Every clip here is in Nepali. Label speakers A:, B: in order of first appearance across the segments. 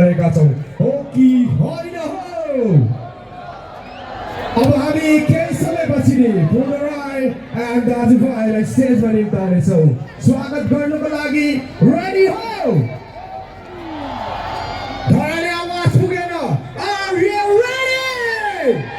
A: गरेका छौँ हो कि होइन हो अब हामी केही समयपछि नै पूर्ण राई एन्ड दाजुभाइलाई स्टेजमा निम्ताउनेछौँ स्वागत गर्नुको लागि रेडी हो धराले आवाज पुगेन are you ready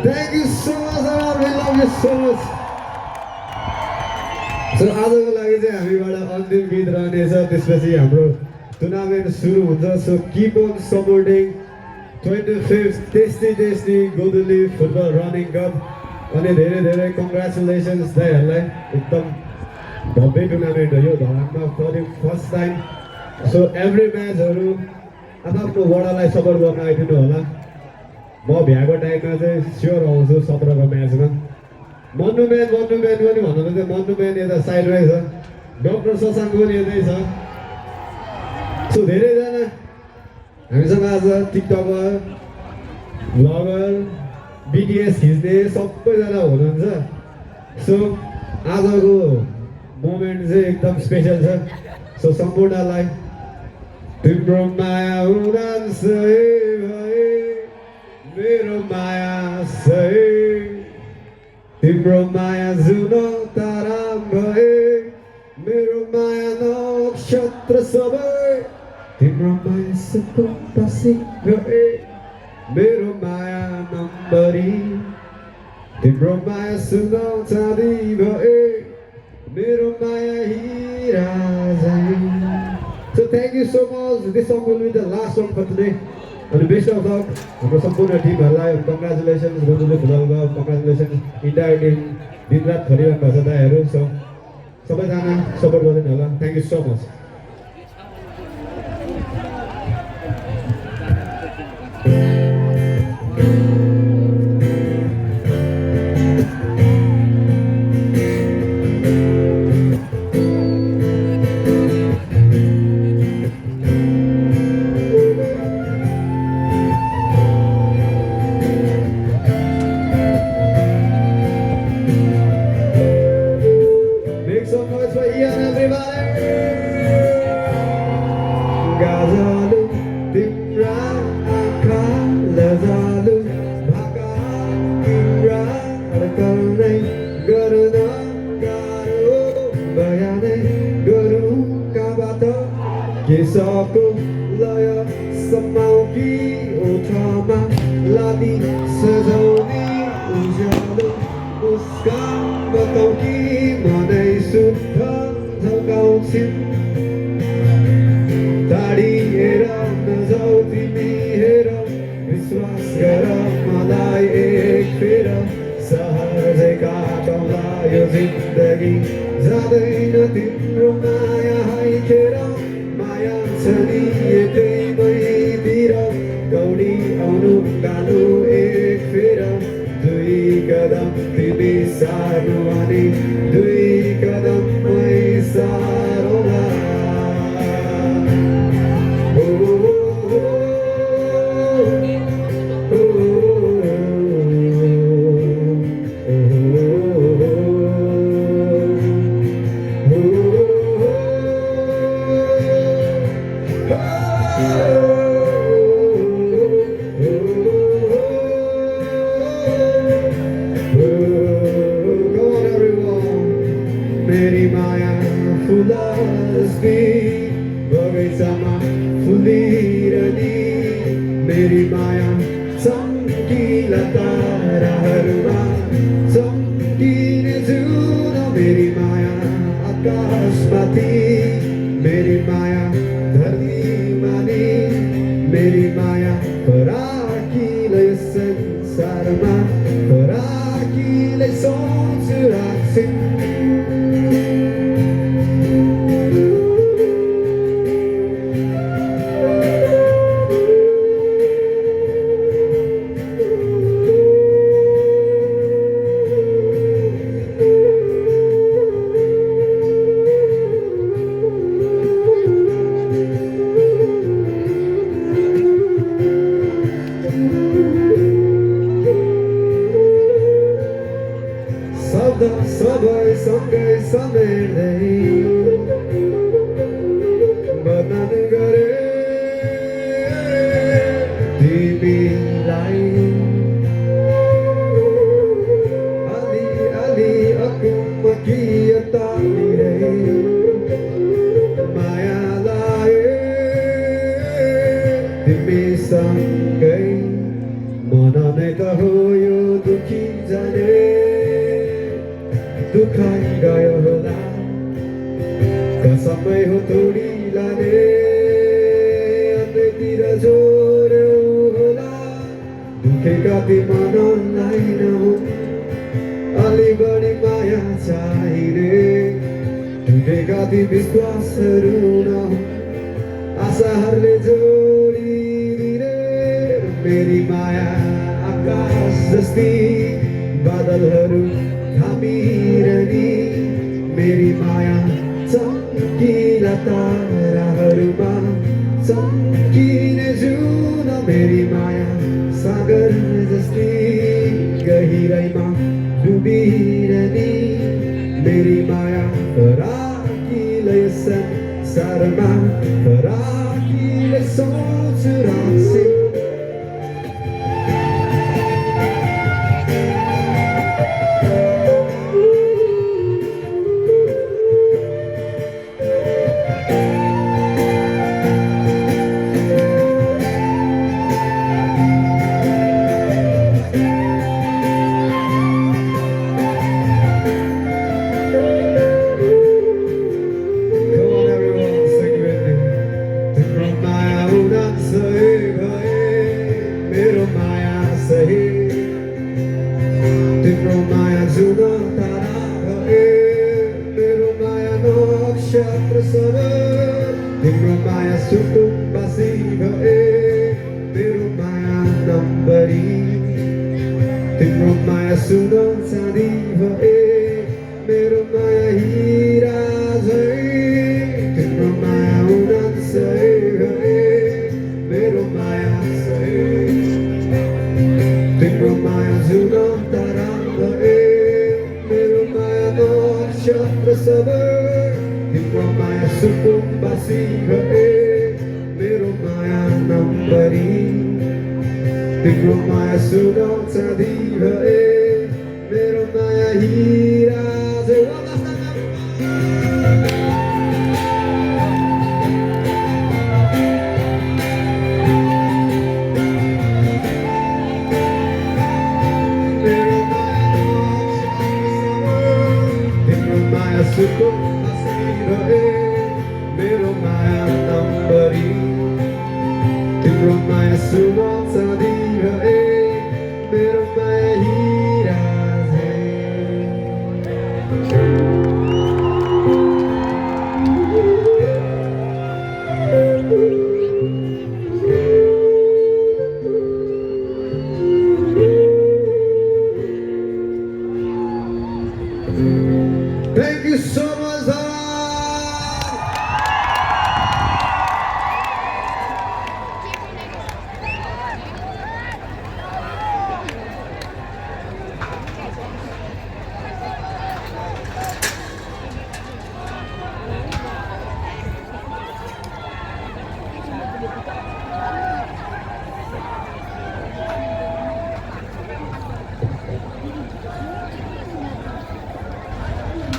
A: Thank you so much, we love you so much. So आजको लागि चाहिँ हामीबाट अन्तिम गीत रहनेछ त्यसपछि हाम्रो टुर्नामेन्ट सुरु हुन्छ so keep on supporting 25th tasty Godhuli football running cup अनि धेरै धेरै कङ्ग्रेचुलेसन्स दाइहरूलाई एकदम भव्य टुर्नामेन्ट हो यो धरानमा for first time so every म्याचहरू आफ्नो वडालाई सपोर्ट गर्न आइदिनु होला म भ्याएको टाइममा चाहिँ स्योर आउँछु 17को म्याचमा मन्नु म्यान पनि भन्नु चाहिँ मन्नु म्यान यता साइडमै छ डक्टर शशाङ्क पनि यतै छ सो धेरैजना हामीसँग आज टिकटकर भ्लगर बिटिएस खिच्ने सबैजना हुनुहुन्छ सो आजको मोमेन्ट चाहिँ एकदम स्पेसल छ सो सम्पूर्णलाई तिम्रो माया उडान सही भए मेरो माया सही तिम्रो माया जुन तारा भए मेरो माया नक्षत्र सबै तिम्रो माया सको बसी गए मेरो माया नम्बरी तिम्रो माया सुन चाँदी भए मेरो माया हिरा झै So thank you so much. This song will be the last song for today. And best of luck. हाम्रो सम्पूर्ण टिमहरूलाई कङ्ग्रेचुलेसन्स गोदुली फुटबलको कङ्ग्रेचुलेसन्स इन्टायर टिम दिनरात खटिरहनु भएको छ दाइहरू सो सबैजना सपोर्ट गरिदिनु होला thank you so much Kisahku layak semauki utama ladi sezauni ujalu uskan batauki manai sudah terkau sim tadi era nazau timi hera viswas gara malai ek fera sahaj ka tawla yo zindagi zadain timro maya hai kera माया छली एकै मैतिर गौडी आउनु गानु एक फेर दुई कदम तिमी सार्नु अनि दुई कदम मै सारौँला फुला जस्तै बगैँचामा फुलिरहने मेरी माया चम्किला ताराहरूमा चम्किने जुन मेरी माया आकाशमाथि मेरी माया धरतीमा नि मेरी माया फराकिलै संसारमा फराकिलै सोच राख्छिन् सबै सँगै समेट्दै वर्णन गरे तिमीलाई अलि अलि अकुमकियता लिँदै माया लागे तिमीसँगै मन नै त हो यो दुखी जाने दुखाइ गयो होला कसमै हो थोडी लाने अन्त्यतिर जोड्यौ होला दुखेका ती मनलाई नहुन् अलि बढी माया चाहिने टुटेका ती विश्वासहरू नहुन् आशाहरूले जोडिदिने मेरी माया आकाश जस्ती बादलहरू थामिरहने मेरी माया चम्किला ताराहरूमा चम्किने जुन मेरी माया सागर जस्तै गहिराइमा डुबिरहने मेरी माया फराकिलै संसारमा फराकिलै सोच राख्छिन् तिम्रो माया जुन तारा भए मेरो माया नक्षत्र सर तिम्रो माया सुकुम्बासी भए मेरो माया नम्बरी तिम्रो माया सुन चाँदी भए मेरो माया हिरा झै तिम्रो माया उनान्सय भए मेरो माया सय तिम्रो माया जुन तारा भए मेरो माया नक्षत्र सब तिम्रो माया सुकुम्बासी भए मेरो माया नम्बरी तिम्रो माया सुन चाँदी भए मेरो माया हिरा झै सुकुम्बासी भए मेरो माया नम्बरी तिम्रो माया सुन चाँदी भए मेरो माया हिरा Thank you so much.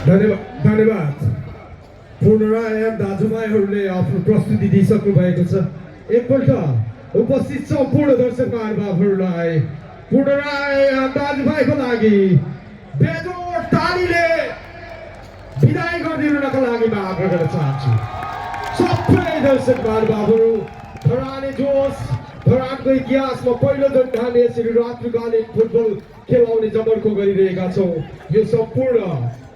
A: धन्यवाद धन्यवाद पूर्णरायण दाजुभाइहरूले आफ्नो प्रस्तुति दिइसक्नु भएको छ। एकपल्ट उपस्थित सम्पूर्ण दर्शक महानुभावहरूलाई पूर्णरायण दाजुभाइको लागि बेजोड तालीले विदाई गरिदिनुका लागि म आग्रह गर्न चाहन्छु। सबै दर्शक महानुभावहरू, धराने जोस, धरानको इतिहासमा पहिलोचोटि हामी यसरी रात्रिकालीन फुटबल खेलाउने जमर्को गरिरहेका छौँ। यो सम्पूर्ण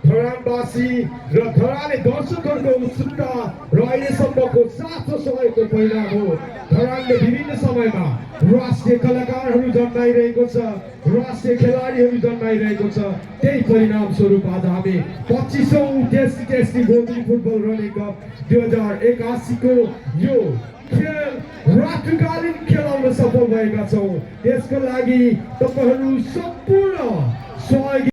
A: धरानवासी र धराने दर्शकहरूको उत्सुकता र अहिलेसम्मको साँचो सहयोगको परिणाम हो। धरानले विभिन्न समयमा राष्ट्रिय कलाकारहरू जन्माइरहेको छ, राष्ट्रिय खेलाडीहरू जन्माइरहेको छ। त्यही परिणाम स्वरूप आज हामी 25औं tasty Goldi football running cup 2081 को यो खेल रात्रिकालीन खेलाउन सफल भएका छौँ। त्यसको लागि तपाईँहरू सम्पूर्ण सहयोगी